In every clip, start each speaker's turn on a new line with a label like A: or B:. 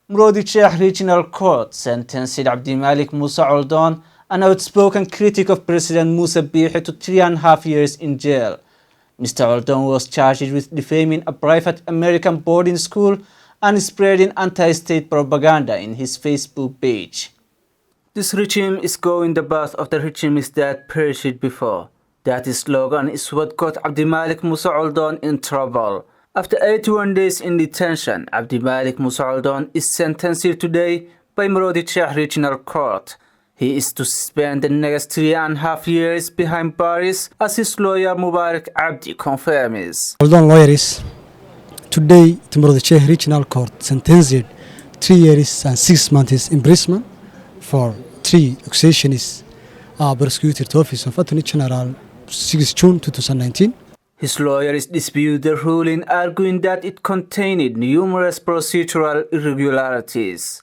A: Sheikh Regional Court sentenced Abdillahi Hasaan, an outspoken critic of President Musa Bihi, to 3.5 years in jail. Mr. Hasaan was charged with defaming a private American boarding school and spreading anti-state propaganda in his Facebook page. This regime is going the path of the regimes that perished before. That slogan is what got Abdillahi Hasaan in trouble. After 81 days in detention, Abdillahi Hasaan is sentenced today by Sheikh Regional Court. He is to spend the next 3.5 years behind bars, as his lawyer Mubarak Abdi confirms.
B: Hasaan lawyers today the Sheikh Regional Court sentenced 3 years and 6 months imprisonment for 3 accusations prosecuted office of Attorney General 6 June 2019.
A: His lawyers dispute the ruling, arguing that it contained numerous procedural irregularities.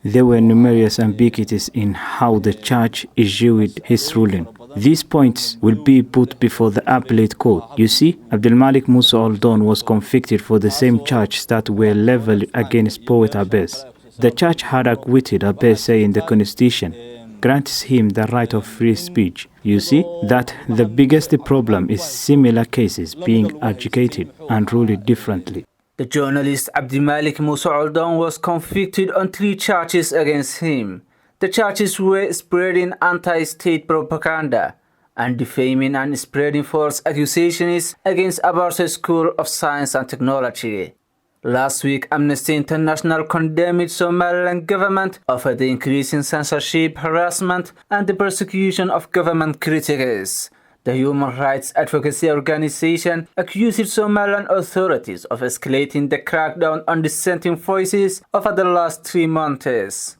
C: There were numerous ambiguities in how the judge issued his ruling. These points will be put before the appellate court. You see, Abdillahi Hasaan was convicted for the same charges that were leveled against poet Abbas. The judge had acquitted Abbas, saying the constitution grants him the right of free speech. You see that the biggest problem is similar cases being adjudicated and ruled differently.
A: The journalist Abdillahi Hasaan was convicted on 3 charges against him. The charges were spreading anti-state propaganda and defaming and spreading false accusations against Abarsa School of Science and Technology. Last week, Amnesty International condemned Somaliland government over the increasing censorship, harassment, and the persecution of government critics. The human rights advocacy organization accused Somaliland authorities of escalating the crackdown on dissenting voices over the last 3 months.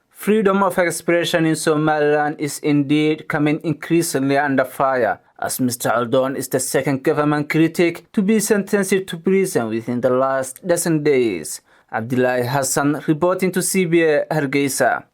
A: Freedom of expression in Somaliland is indeed coming increasingly under fire, as Mr. Hasaan is the second government critic to be sentenced to prison within the last dozen days. Abdillahi Hasaan reporting to CBA Hargeisa.